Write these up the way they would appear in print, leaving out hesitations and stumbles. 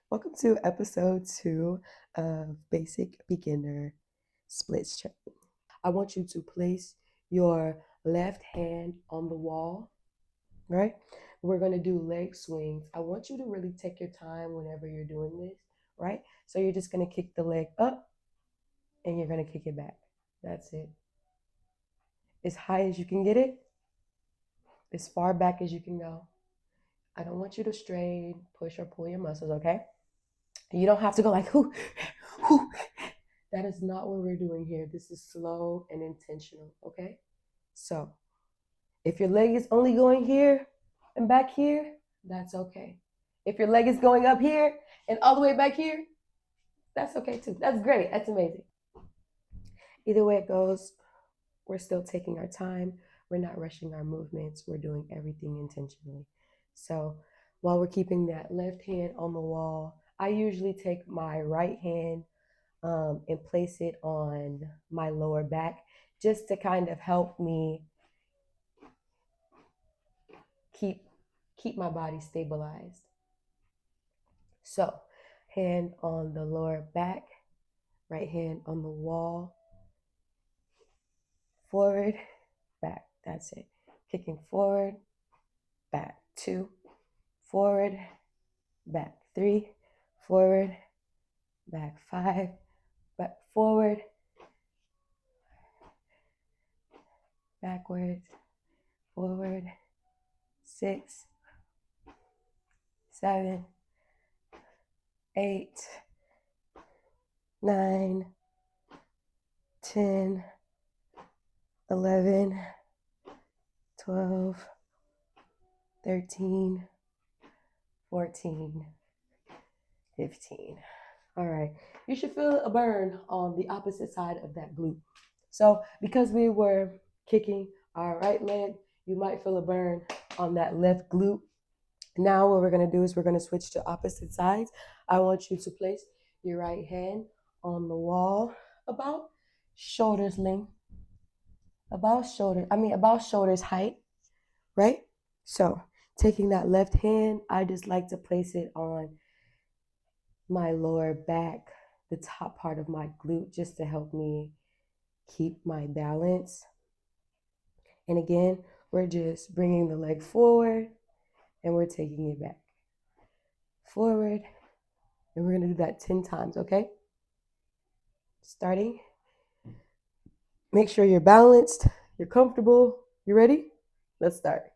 Welcome to episode 2 of Basic Beginner Splits Training. I want you to place your left hand on the wall, right? We're going to do leg swings. I want you to really take your time whenever you're doing this, right? So you're just going to kick the leg up and you're going to kick it back. That's it. As high as you can get it, as far back as you can go. I don't want you to strain, push, or pull your muscles, okay? You don't have to go like, whoo, whoo. That is not what we're doing here. This is slow and intentional, okay? So if your leg is only going here and back here, that's okay. If your leg is going up here and all the way back here, that's okay too. That's great. That's amazing. Either way it goes, we're still taking our time. We're not rushing our movements. We're doing everything intentionally. So while we're keeping that left hand on the wall, I usually take my right hand and place it on my lower back just to kind of help me keep my body stabilized. So hand on the lower back, right hand on the wall, forward, back. That's it. Kicking forward, back. 2, forward, back. 3, forward, back. 5, back. Forward, backwards, forward. 6, 7, 8, 9, 10, 11, 12, 13, 14, 15. All right. You should feel a burn on the opposite side of that glute. So because we were kicking our right leg, you might feel a burn on that left glute. Now what we're going to do is we're going to switch to opposite sides. I want you to place your right hand on the wall about shoulders length, about shoulders height, right? So taking that left hand, I just like to place it on my lower back, the top part of my glute, just to help me keep my balance. And again, we're just bringing the leg forward and we're taking it back. Forward, and we're gonna do that 10 times, okay? Starting. Make sure you're balanced, you're comfortable. You ready? Let's start.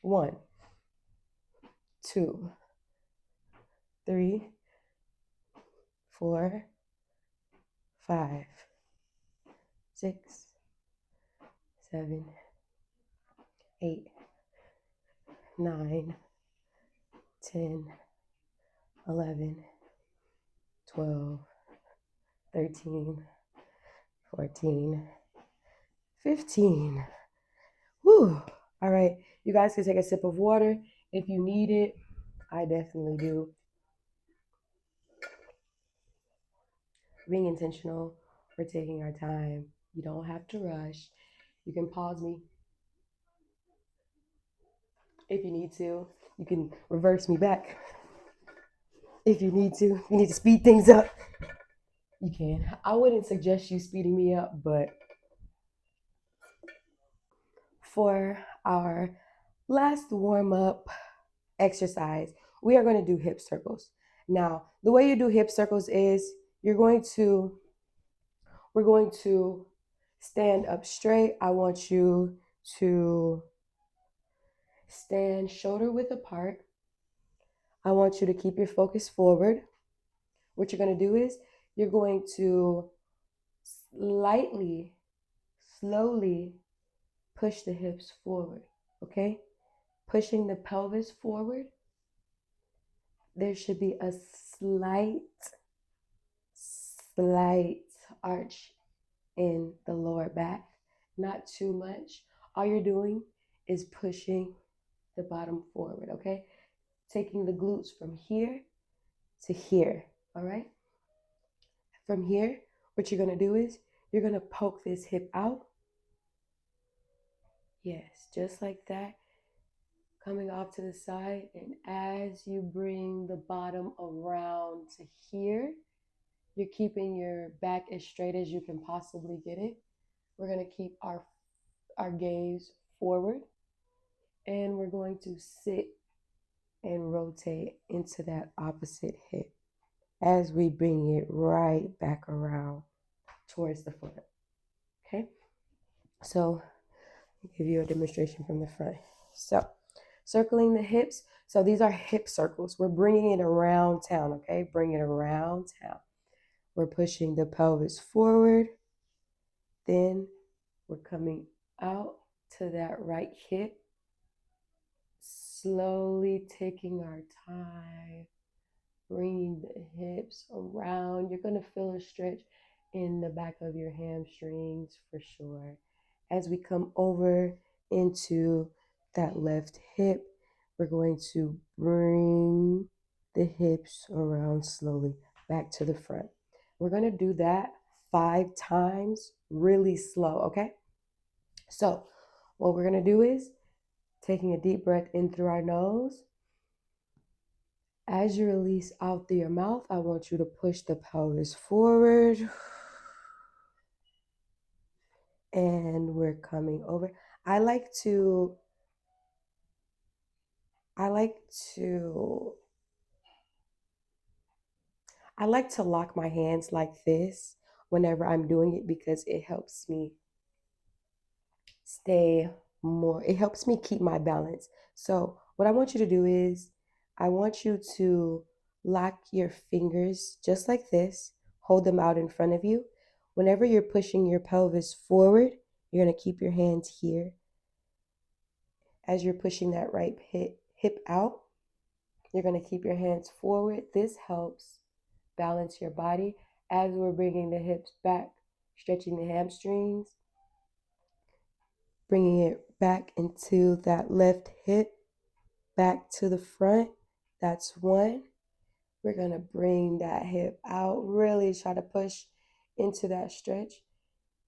1, 2, 3, 4, 5, 6, 7, 8, 9, 10, 11, 12, 13, 14, 15. Whew. All right, you guys can take a sip of water if you need it. I definitely do. Being intentional, we're taking our time. You don't have to rush. You can pause me if you need to. You can reverse me back if you need to. If you need to speed things up, you can. I wouldn't suggest you speeding me up, but for our last warm-up exercise, we are going to do hip circles. Now, the way you do hip circles is we're going to stand up straight. I want you to stand shoulder width apart. I want you to keep your focus forward. What you're going to do is you're going to slowly push the hips forward, okay? Pushing the pelvis forward. There should be a slight arch in the lower back, not too much. All you're doing is pushing the bottom forward, okay? Taking the glutes from here to here, all right? From here, what you're gonna do is you're gonna poke this hip out. Yes, just like that. coming off to the side. And as you bring the bottom around to here, you're keeping your back as straight as you can possibly get it. We're going to keep our gaze forward, and we're going to sit and rotate into that opposite hip as we bring it right back around towards the front. Okay, so I'll give you a demonstration from the front. So circling the hips. So these are hip circles. We're bringing it around town, okay? Bring it around town. We're pushing the pelvis forward. Then we're coming out to that right hip. Slowly taking our time, bringing the hips around. You're going to feel a stretch in the back of your hamstrings for sure. As we come over into that left hip, we're going to bring the hips around slowly back to the front. We're going to do that 5 times really slow, okay? So what we're going to do is taking a deep breath in through our nose. As you release out through your mouth, I want you to push the pelvis forward. And we're coming over. I like to lock my hands like this whenever I'm doing it because it helps me it helps me keep my balance. So what I want you to do is I want you to lock your fingers just like this, hold them out in front of you. Whenever you're pushing your pelvis forward, you're going to keep your hands here. As you're pushing that right hip out, you're going to keep your hands forward. This helps balance your body as we're bringing the hips back, stretching the hamstrings, bringing it back into that left hip, back to the front. That's 1. We're going to bring that hip out, really try to push into that stretch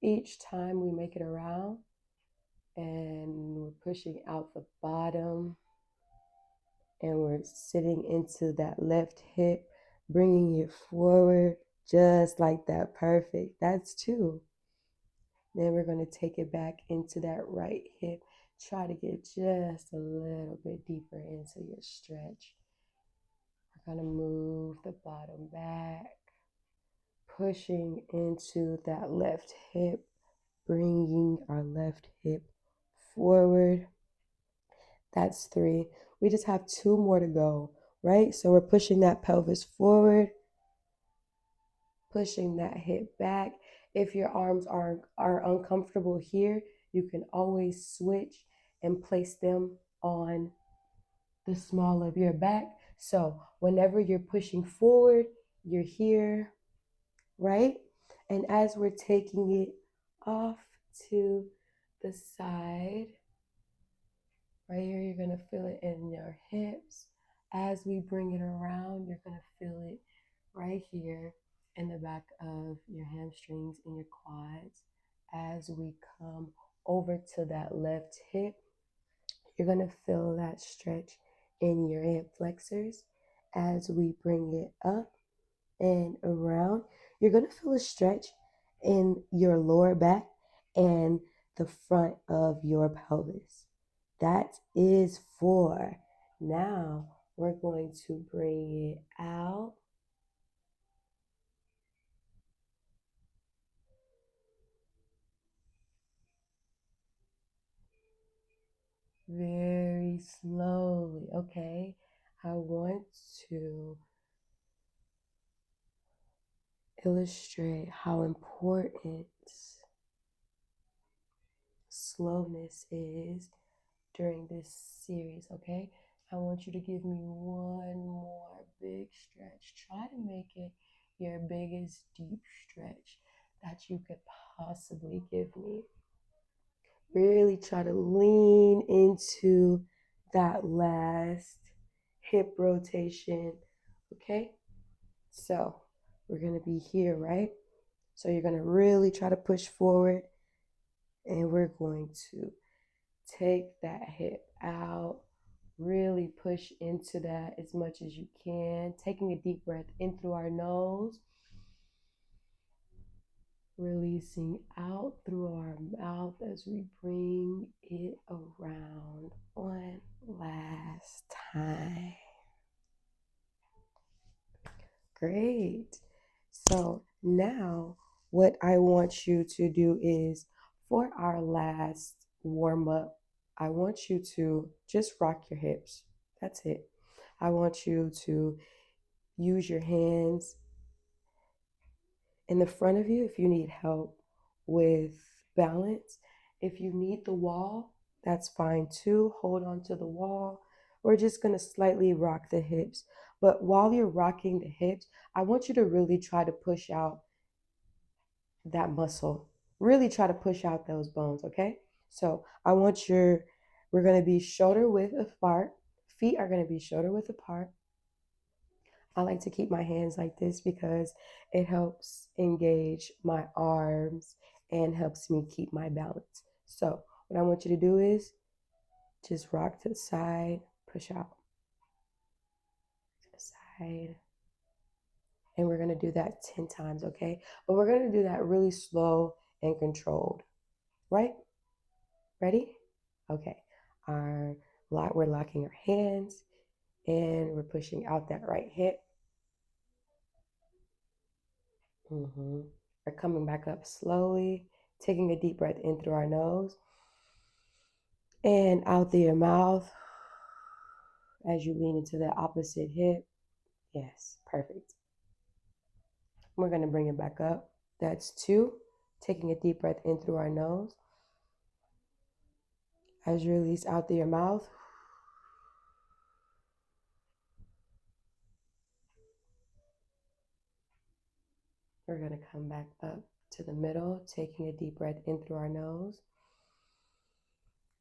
each time we make it around. And we're pushing out the bottom, and we're sitting into that left hip, bringing it forward just like that. Perfect. That's 2. Then we're going to take it back into that right hip. Try to get just a little bit deeper into your stretch. We're going to move the bottom back, pushing into that left hip, bringing our left hip forward. That's 3. We just have 2 more to go, right? So we're pushing that pelvis forward, pushing that hip back. If your arms are uncomfortable here, you can always switch and place them on the small of your back. So whenever you're pushing forward, you're here, right? And as we're taking it off to the side, right here, you're going to feel it in your hips. As we bring it around, you're going to feel it right here in the back of your hamstrings and your quads. As we come over to that left hip, you're going to feel that stretch in your hip flexors. As we bring it up and around, you're going to feel a stretch in your lower back and the front of your pelvis. That is 4. Now we're going to bring it out. Very slowly, okay? I want to illustrate how important slowness is during this series, okay? I want you to give me one more big stretch. Try to make it your biggest deep stretch that you could possibly give me. Really try to lean into that last hip rotation, okay? So we're gonna be here, right? So you're gonna really try to push forward, and we're going to take that hip out, Really push into that as much as you can. Taking a deep breath in through our nose. Releasing out through our mouth as we bring it around one last time. Great. So now what I want you to do is, for our last warm up, I want you to just rock your hips. That's it. I want you to use your hands in the front of you if you need help with balance. If you need the wall, that's fine too. Hold on to the wall. We're just going to slightly rock the hips. But while you're rocking the hips, I want you to really try to push out that muscle. Really try to push out those bones, okay? So we're going to be shoulder width apart. Feet are going to be shoulder width apart. I like to keep my hands like this because it helps engage my arms and helps me keep my balance. So what I want you to do is just rock to the side, push out to the side. And we're going to do that 10 times, okay? But we're going to do that really slow and controlled, right? Ready? Okay. We're locking our hands and we're pushing out that right hip. We're coming back up slowly, taking a deep breath in through our nose and out through your mouth as you lean into the opposite hip. Yes, perfect. We're going to bring it back up. That's 2. Taking a deep breath in through our nose. As you release out through your mouth. We're going to come back up to the middle, taking a deep breath in through our nose.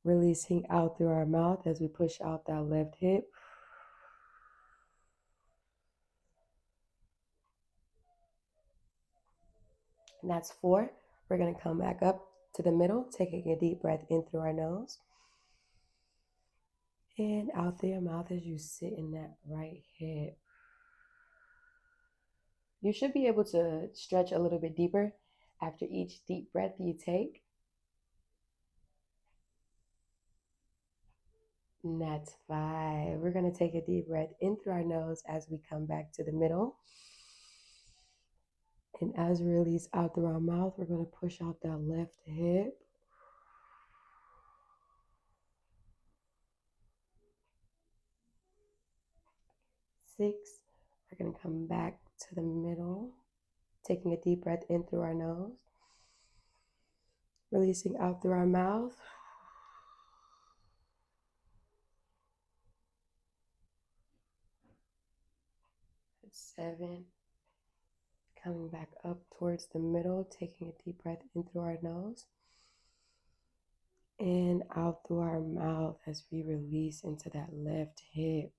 Releasing out through our mouth as we push out that left hip. And that's 4. We're going to come back up to the middle, taking a deep breath in through our nose. And out through your mouth as you sit in that right hip. You should be able to stretch a little bit deeper after each deep breath you take. And that's 5. We're going to take a deep breath in through our nose as we come back to the middle. And as we release out through our mouth, we're going to push out that left hip. Six. We're going to come back to the middle, taking a deep breath in through our nose, releasing out through our mouth. 7. Coming back up towards the middle, taking a deep breath in through our nose and out through our mouth as we release into that left hip.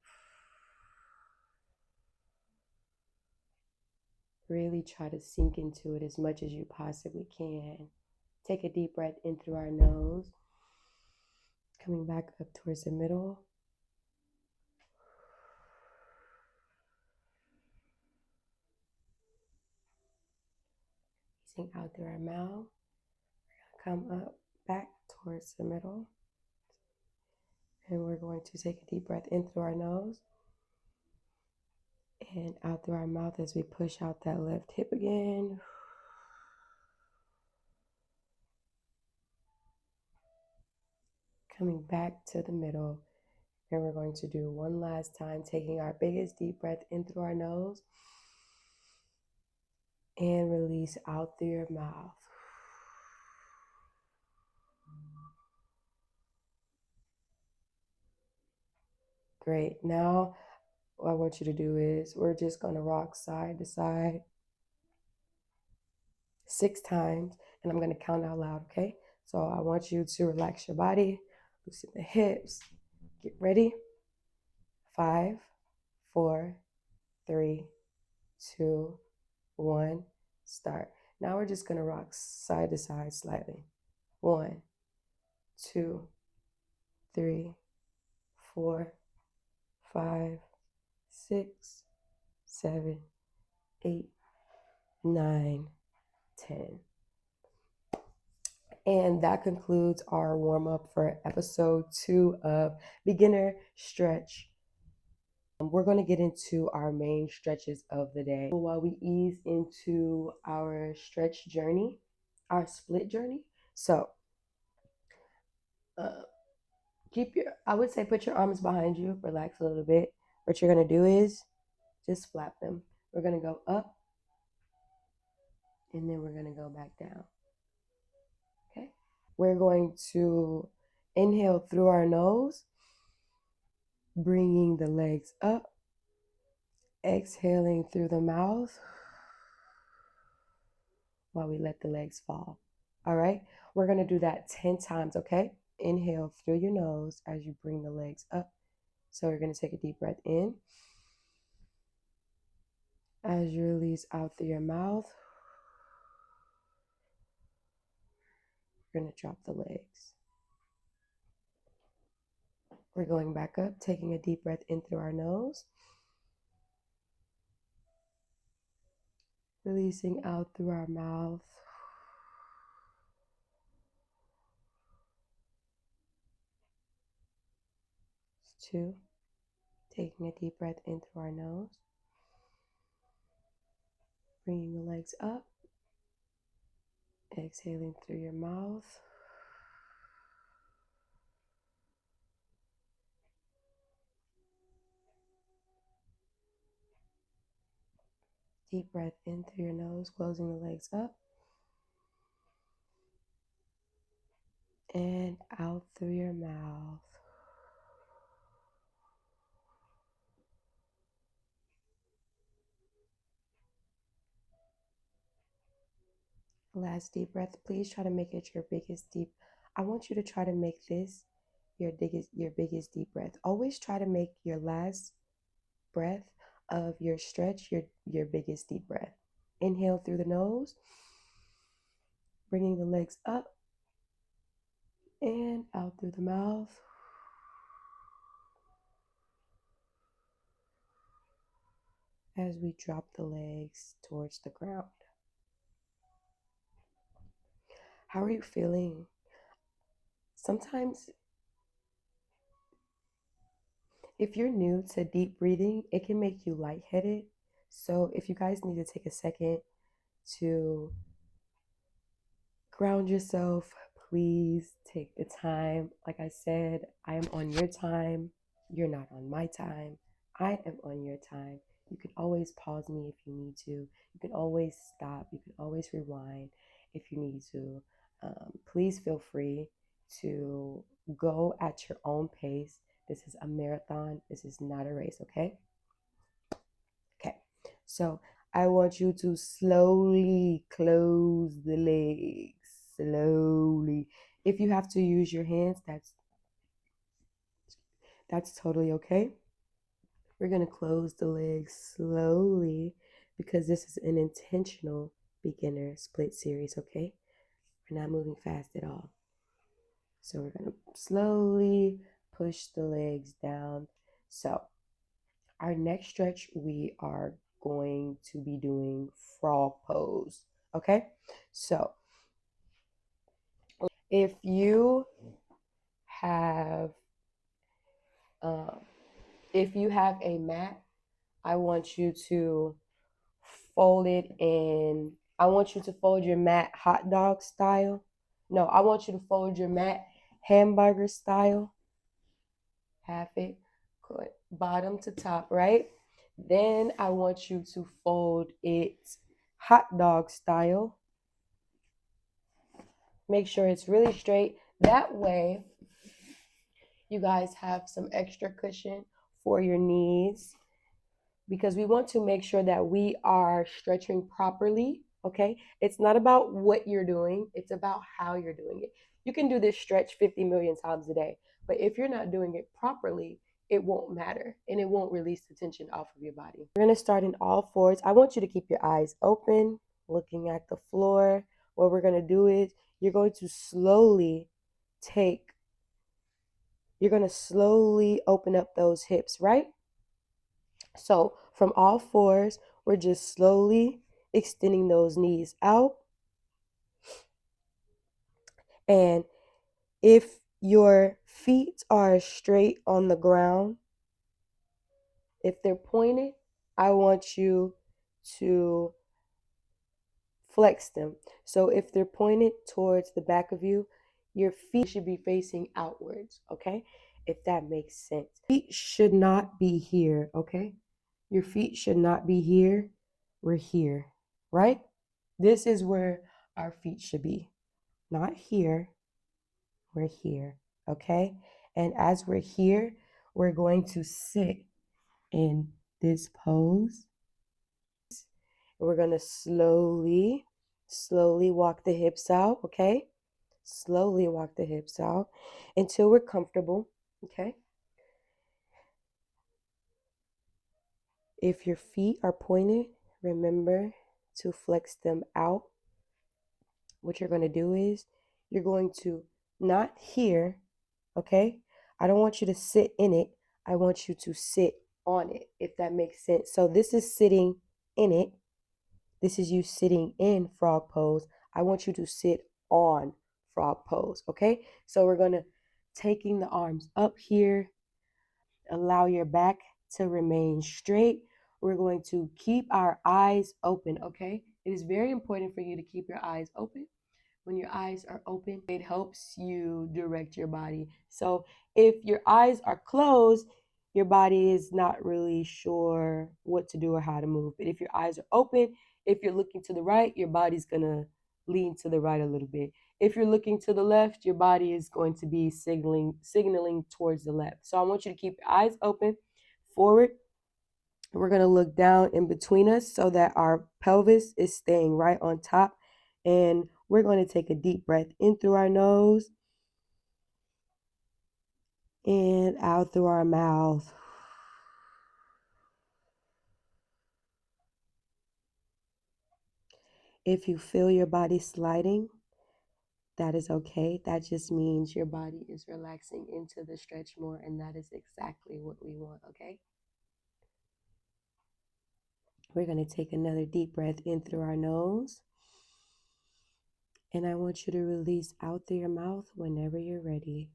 Really try to sink into it as much as you possibly can. Take a deep breath in through our nose, coming back up towards the middle. Releasing out through our mouth. We're going to come up back towards the middle. And we're going to take a deep breath in through our nose and out through our mouth as we push out that left hip again. Coming back to the middle. And we're going to do one last time, taking our biggest deep breath in through our nose and release out through your mouth. Great. Now, what I want you to do is we're just going to rock side to side 6 times, and I'm going to count out loud, okay? So I want you to relax your body, loosen the hips. Get ready. 5, 4, 3, 2, 1, start. Now we're just going to rock side to side slightly. 1, 2, 3, 4, 5, 6, 7, 8, 9, 10. And that concludes our warm-up for episode 2 of Beginner Stretch. We're going to get into our main stretches of the day while we ease into our stretch journey, our split journey. So, I would say put your arms behind you, relax a little bit. What you're going to do is just flap them. We're going to go up and then we're going to go back down. Okay? We're going to inhale through our nose, bringing the legs up, exhaling through the mouth while we let the legs fall. All right? We're going to do that 10 times, okay? Inhale through your nose as you bring the legs up. So we're going to take a deep breath in. As you release out through your mouth, we're going to drop the legs. We're going back up, taking a deep breath in through our nose. Releasing out through our mouth. It's 2. Taking a deep breath in through our nose. Bringing the legs up. Exhaling through your mouth. Deep breath in through your nose, closing the legs up. And out through your mouth. Last deep breath. Please try to make it your biggest deep. I want you to try to make this your biggest deep breath. Always try to make your last breath of your stretch your biggest deep breath. Inhale through the nose, bringing the legs up and out through the mouth. As we drop the legs towards the ground. How are you feeling? Sometimes, if you're new to deep breathing, it can make you lightheaded. So if you guys need to take a second to ground yourself, please take the time. Like I said, I am on your time. You're not on my time. I am on your time. You can always pause me if you need to. You can always stop. You can always rewind if you need to. Please feel free to go at your own pace. This is a marathon. This is not a race, okay? Okay. So I want you to slowly close the legs. Slowly. If you have to use your hands, that's totally okay. We're going to close the legs slowly because this is an intentional beginner split series, okay? We're not moving fast at all. So we're going to slowly push the legs down. So our next stretch, we are going to be doing frog pose, okay? So if you have a mat, I want you to fold it in. I want you to fold your mat hot dog style. No, I want you to fold your mat hamburger style. Half it, good, bottom to top, right? Then I want you to fold it hot dog style. Make sure it's really straight. That way, you guys have some extra cushion for your knees because we want to make sure that we are stretching properly, okay? It's not about what you're doing. It's about how you're doing it. You can do this stretch 50 million times a day, but if you're not doing it properly, it won't matter and it won't release the tension off of your body. We're going to start in all fours. I want you to keep your eyes open, looking at the floor. What we're going to do is you're going to slowly open up those hips, right? So from all fours, we're just slowly extending those knees out. And if your feet are straight on the ground, if they're pointed, I want you to flex them. So if they're pointed towards the back of you, your feet should be facing outwards, okay? If that makes sense. Feet should not be here, okay? Your feet should not be here. We're here, right? This is where our feet should be. Not here, we're here, okay? And as we're here, we're going to sit in this pose. We're going to slowly walk the hips out, okay? Slowly walk the hips out until we're comfortable, okay? If your feet are pointed, remember to flex them out. What you're going to do is you're going to not here, okay? I don't want you to sit in it. I want you to sit on it, if that makes sense. So this is sitting in it. This is you sitting in frog pose. I want you to sit on frog pose, okay? So we're going to taking the arms up here. Allow your back to remain straight. We're going to keep our eyes open, okay? It is very important for you to keep your eyes open. When your eyes are open, it helps you direct your body. So if your eyes are closed, your body is not really sure what to do or how to move. But if your eyes are open, if you're looking to the right, your body's going to lean to the right a little bit. If you're looking to the left, your body is going to be signaling towards the left. So I want you to keep your eyes open, forward. We're going to look down in between us so that our pelvis is staying right on top. And we're going to take a deep breath in through our nose and out through our mouth. If you feel your body sliding, that is okay. That just means your body is relaxing into the stretch more, and that is exactly what we want, okay? We're going to take another deep breath in through our nose. And I want you to release out through your mouth whenever you're ready.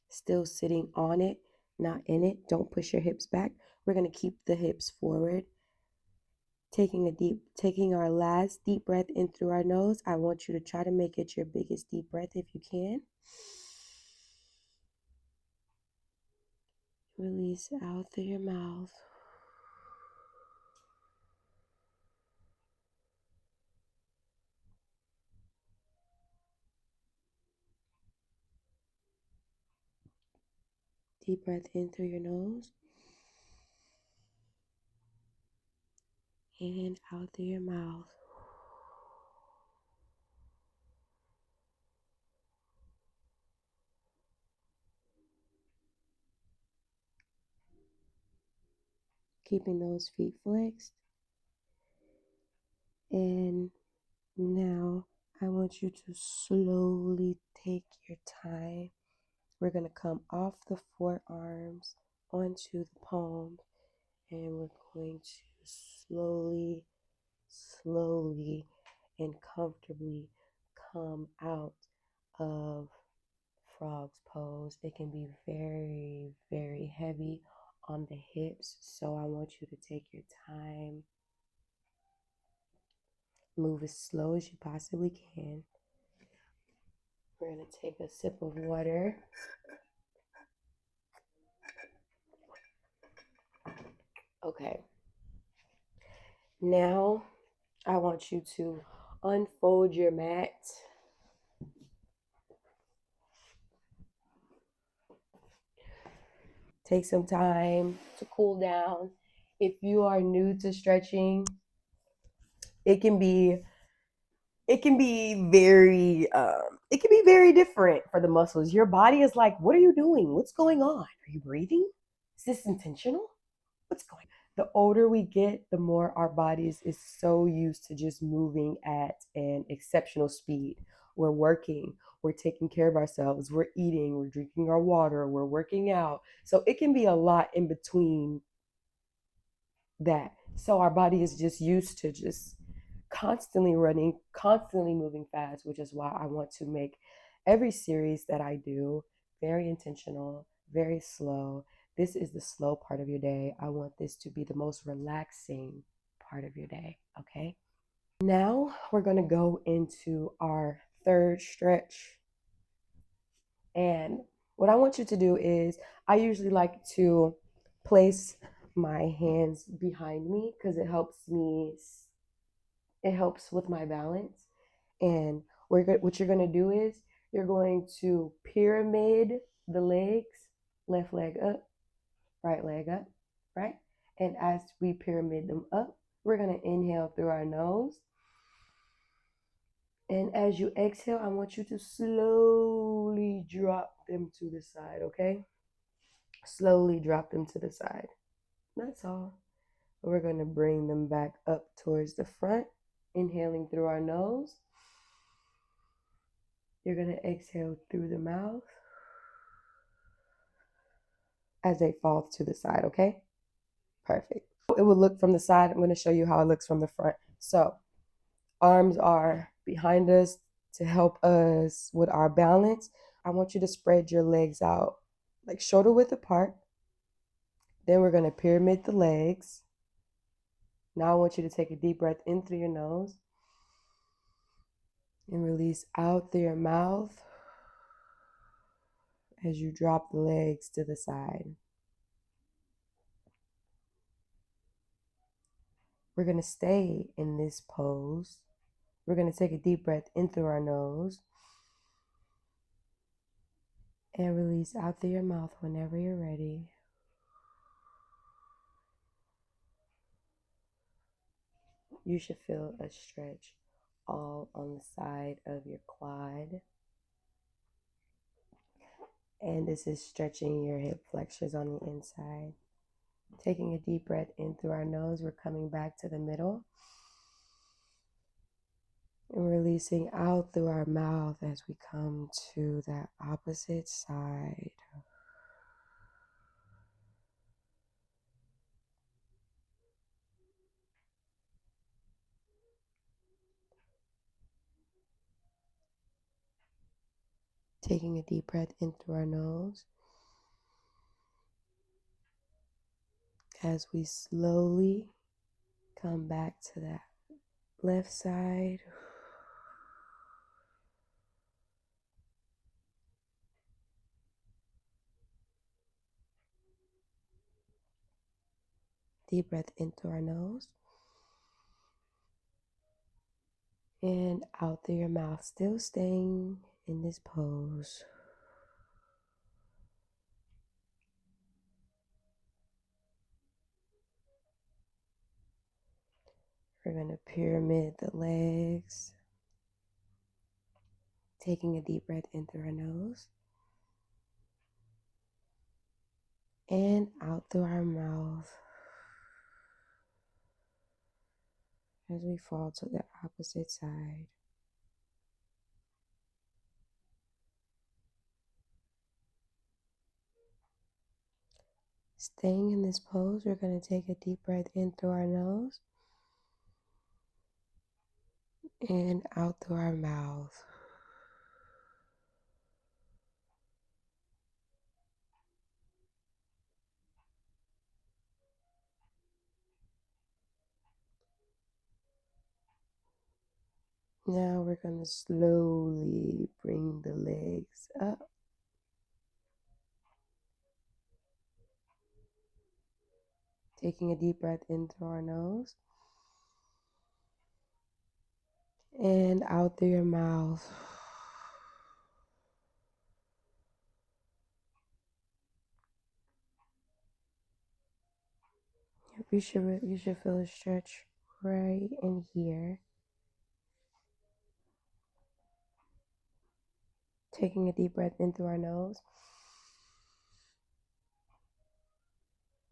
Still sitting on it, not in it. Don't push your hips back. We're going to keep the hips forward. Taking our last deep breath in through our nose. I want you to try to make it your biggest deep breath if you can. Release out through your mouth. Deep breath in through your nose. And out through your mouth. Keeping those feet flexed. And now I want you to slowly take your time. We're going to come off the forearms onto the palms, and we're going to slowly and comfortably come out of frog's pose. It can be very, very heavy on the hips, so I want you to take your time. Move as slow as you possibly can. We're going to take a sip of water. Okay. Now, I want you to unfold your mat. Take some time to cool down. If you are new to stretching, it can be very different for the muscles. Your body is like, what are you doing? What's going on? Are you breathing? Is this intentional? What's going on? The older we get, the more our bodies is so used to just moving at an exceptional speed. we're working, we're taking care of ourselves, we're eating, we're drinking our water, we're working out. So it can be a lot in between that. So our body is just used to just constantly running, constantly moving fast, which is why I want to make every series that I do very intentional, very slow. This is the slow part of your day. I want this to be the most relaxing part of your day, okay? Now we're going to go into our third stretch. And what I want you to do is, I usually like to place my hands behind me because it helps with my balance. And what you're going to do is, you're going to pyramid the legs, left leg up, right leg up, right? And as we pyramid them up, we're going to inhale through our nose. And as you exhale, I want you to slowly drop them to the side, okay? Slowly drop them to the side. That's all. We're going to bring them back up towards the front, inhaling through our nose. You're going to exhale through the mouth as they fall to the side, okay? Perfect. It will look from the side. I'm going to show you how it looks from the front. So, arms are behind us to help us with our balance. I want you to spread your legs out like shoulder width apart. Then we're going to pyramid the legs. Now I want you to take a deep breath in through your nose and release out through your mouth as you drop the legs to the side. We're going to stay in this pose. We're going to take a deep breath in through our nose and release out through your mouth whenever you're ready. You should feel a stretch all on the side of your quad. And this is stretching your hip flexors on the inside. Taking a deep breath in through our nose, we're coming back to the middle. And releasing out through our mouth as we come to that opposite side. Taking a deep breath in through our nose as we slowly come back to that left side. Deep breath in through our nose and out through your mouth, still staying in this pose. We're going to pyramid the legs, taking a deep breath in through our nose and out through our mouth as we fall to the opposite side. Staying in this pose, we're going to take a deep breath in through our nose and out through our mouth. Now we're going to slowly bring the legs up. Taking a deep breath in through our nose and out through your mouth. You should feel a stretch right in here. Taking a deep breath in through our nose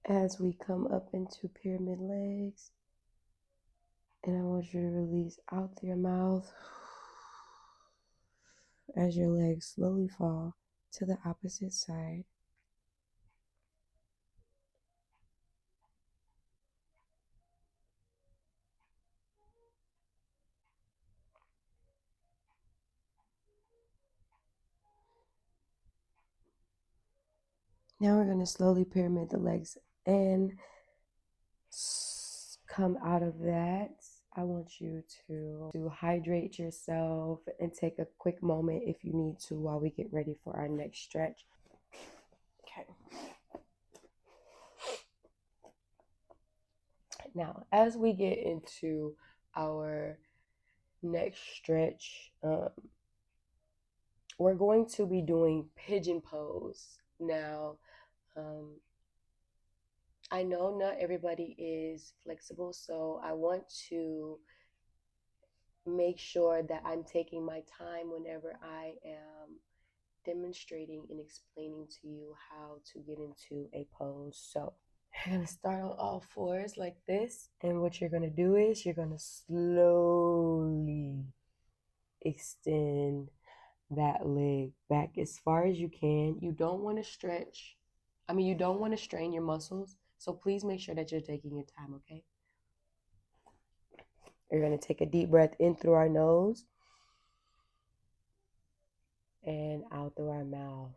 as we come up into pyramid legs. And I want you to release out through your mouth. as your legs slowly fall to the opposite side. Now we're going to slowly pyramid the legs and come out of that. I want you to hydrate yourself and take a quick moment if you need to while we get ready for our next stretch. Okay. Now, as we get into our next stretch, we're going to be doing pigeon pose. Now, I know not everybody is flexible, so I want to make sure that I'm taking my time whenever I am demonstrating and explaining to you how to get into a pose. So you're going to start on all fours like this, and what you're going to do is you're going to slowly extend that leg back as far as you can. You don't want to stretch. You don't want to strain your muscles, so please make sure that you're taking your time, okay? We're going to take a deep breath in through our nose and out through our mouth.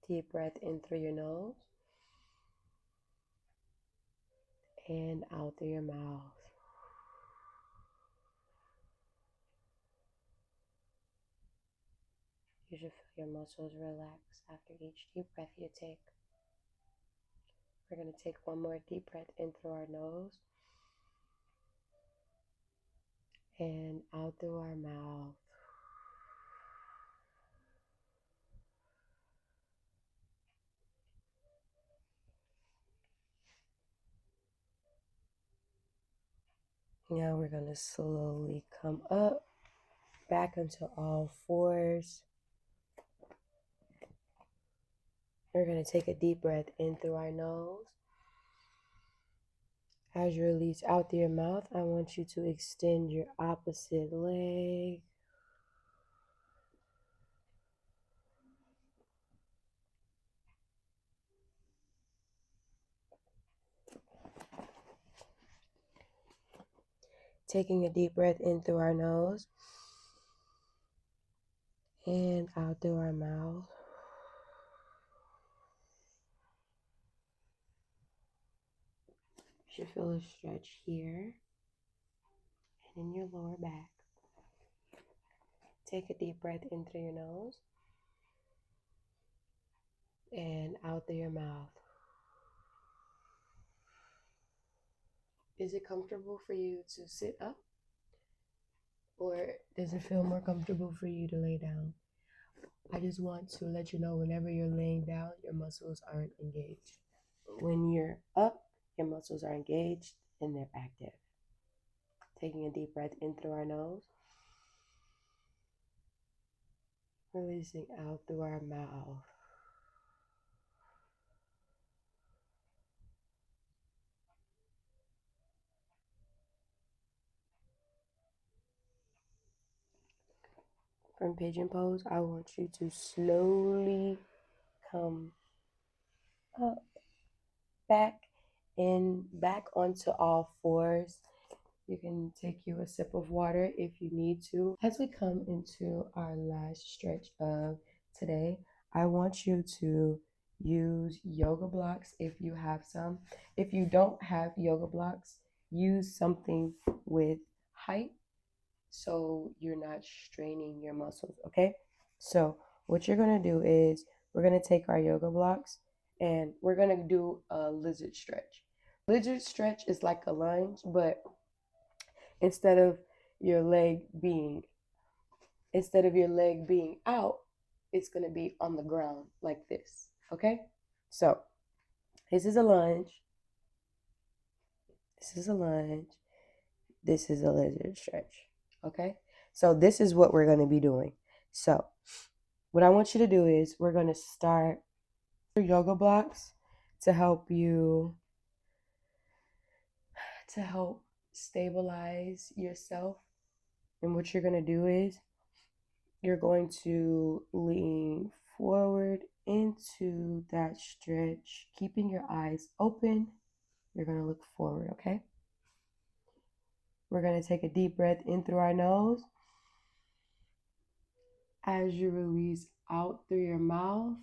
Deep breath in through your nose and out through your mouth. You should feel your muscles relax after each deep breath you take. We're going to take one more deep breath in through our nose and out through our mouth. Now we're going to slowly come up, back into all fours. We're going to take a deep breath in through our nose. As you release out through your mouth, I want you to extend your opposite leg. Taking a deep breath in through our nose and out through our mouth. You should feel a stretch here and in your lower back. Take a deep breath in through your nose and out through your mouth. Is it comfortable for you to sit up? Or does it feel more comfortable for you to lay down? I just want to let you know whenever you're laying down, your muscles aren't engaged. When you're up, your muscles are engaged and they're active. Taking a deep breath in through our nose. Releasing out through our mouth. From pigeon pose, I want you to slowly come up, back onto all fours. You can take you a sip of water if you need to. As we come into our last stretch of today, I want you to use yoga blocks if you have some. If you don't have yoga blocks, use something with height so you're not straining your muscles, okay? So what you're going to do is we're going to take our yoga blocks and we're going to do a lizard stretch. Lizard stretch is like a lunge, but instead of your leg being out, it's going to be on the ground like this, okay? So this is a lunge. This is a lunge. This is a lizard stretch, okay? So this is what we're going to be doing. So what I want you to do is we're going to start your yoga blocks. to help you, to help stabilize yourself. And what you're going to do is you're going to lean forward into that stretch, keeping your eyes open. You're going to look forward, okay? We're going to take a deep breath in through our nose. As you release out through your mouth,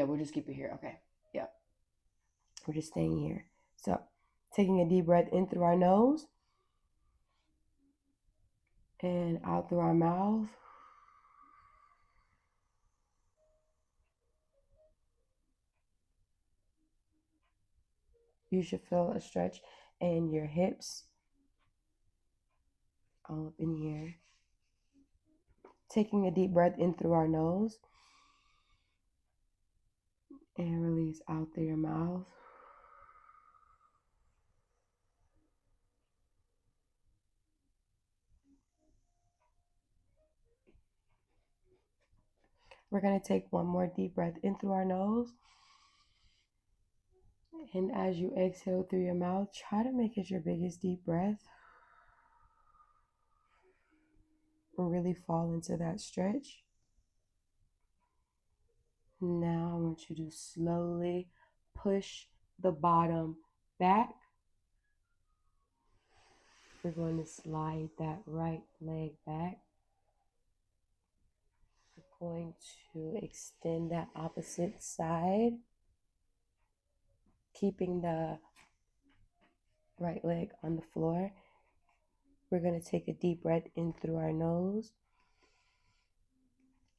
we'll just keep it here. Okay. Yeah. We're just staying here. So, taking a deep breath in through our nose and out through our mouth. You should feel a stretch in your hips, all up in here. Taking a deep breath in through our nose and release out through your mouth. We're going to take one more deep breath in through our nose. And as you exhale through your mouth, try to make it your biggest deep breath. And really fall into that stretch. Now I want you to slowly push the bottom back. We're going to slide that right leg back. We're going to extend that opposite side, keeping the right leg on the floor. We're going to take a deep breath in through our nose.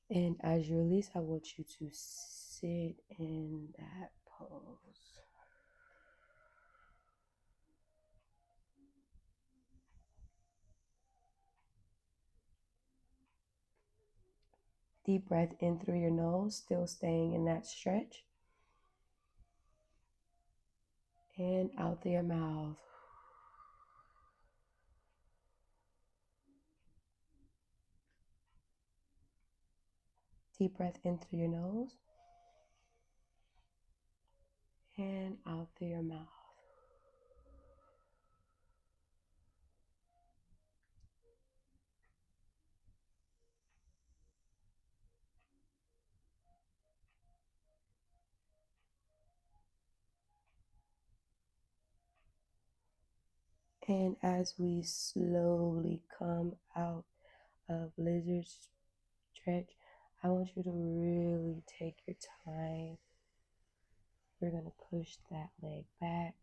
And as you release, I want you to sit in that pose. Deep breath in through your nose, still staying in that stretch. And out through your mouth. Deep breath in through your nose. And out through your mouth. And as we slowly come out of lizard stretch, I want you to really take your time. We're going to push that leg back.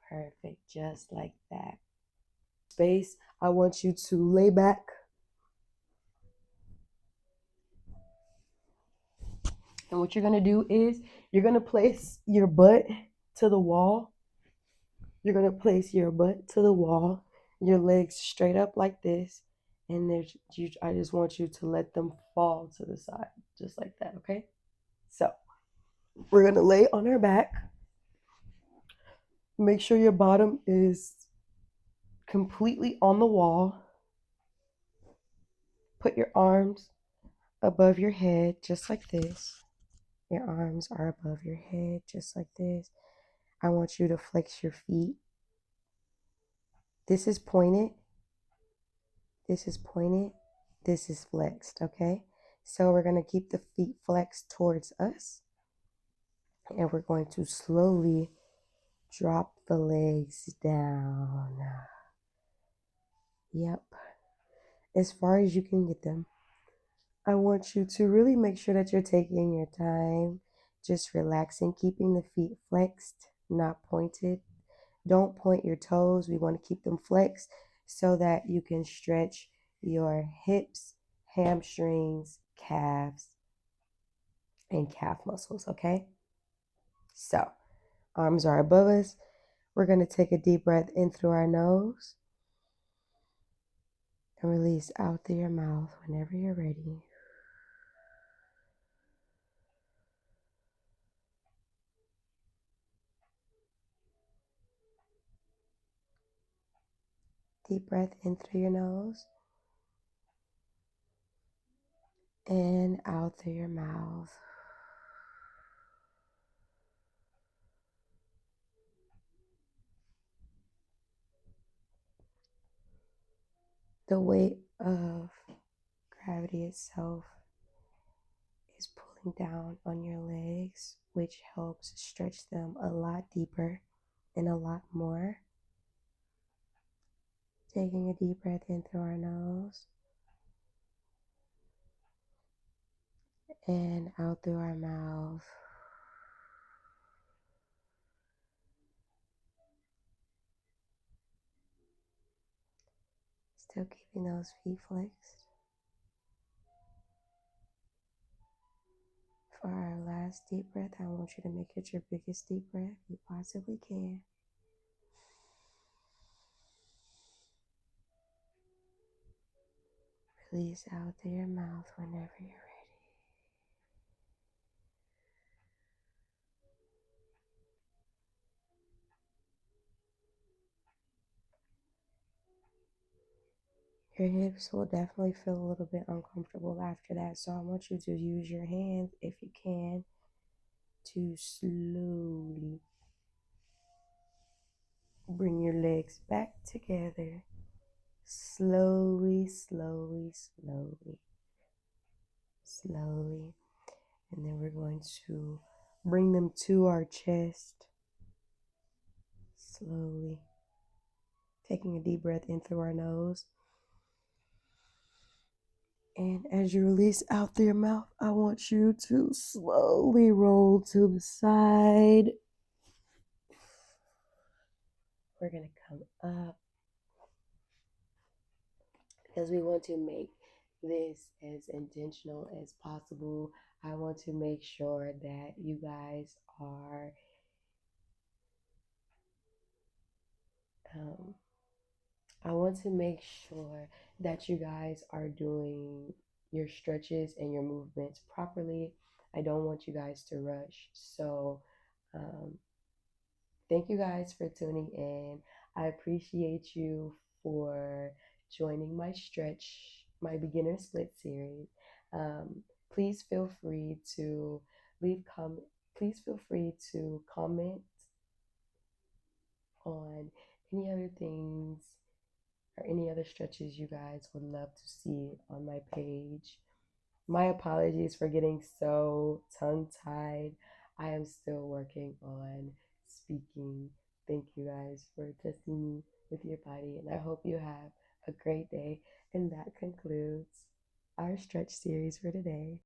Perfect, just like that. Space, I want you to lay back. And what you're going to do is you're going to place your butt to the wall. You're going to place your butt to the wall, your legs straight up like this. And I just want you to let them fall to the side, just like that, okay? So we're going to lay on our back. Make sure your bottom is completely on the wall. Put your arms above your head, just like this. Your arms are above your head, just like this. I want you to flex your feet. This is pointed. This is pointed. This is flexed, okay? So we're going to keep the feet flexed towards us. And we're going to slowly drop the legs down. Yep. As far as you can get them. I want you to really make sure that you're taking your time, just relaxing, keeping the feet flexed, not pointed. Don't point your toes. We want to keep them flexed so that you can stretch your hips, hamstrings, calves, and calf muscles, okay? So, arms are above us. We're going to take a deep breath in through our nose and release out through your mouth whenever you're ready. Deep breath in through your nose and out through your mouth. The weight of gravity itself is pulling down on your legs, which helps stretch them a lot deeper and a lot more. Taking a deep breath in through our nose and out through our mouth. Still keeping those feet flexed. For our last deep breath, I want you to make it your biggest deep breath you possibly can. Release out through your mouth whenever you're ready. Your hips will definitely feel a little bit uncomfortable after that, so I want you to use your hands, if you can, to slowly bring your legs back together. Slowly, slowly, slowly, slowly. And then we're going to bring them to our chest. Slowly. Taking a deep breath in through our nose. And as you release out through your mouth, I want you to slowly roll to the side. We're going to come up because we want to make this as intentional as possible. I want to make sure that you guys are I want to make sure that you guys are doing your stretches and your movements properly. I don't want you guys to rush. So thank you guys for tuning in. I appreciate you for joining my my beginner split series. Please feel free to please feel free to comment on any other things or any other stretches you guys would love to see on my page. My apologies for getting so tongue-tied. I am still working on speaking. Thank you guys for testing me with your body, and I hope you have a great day. And that concludes our stretch series for today.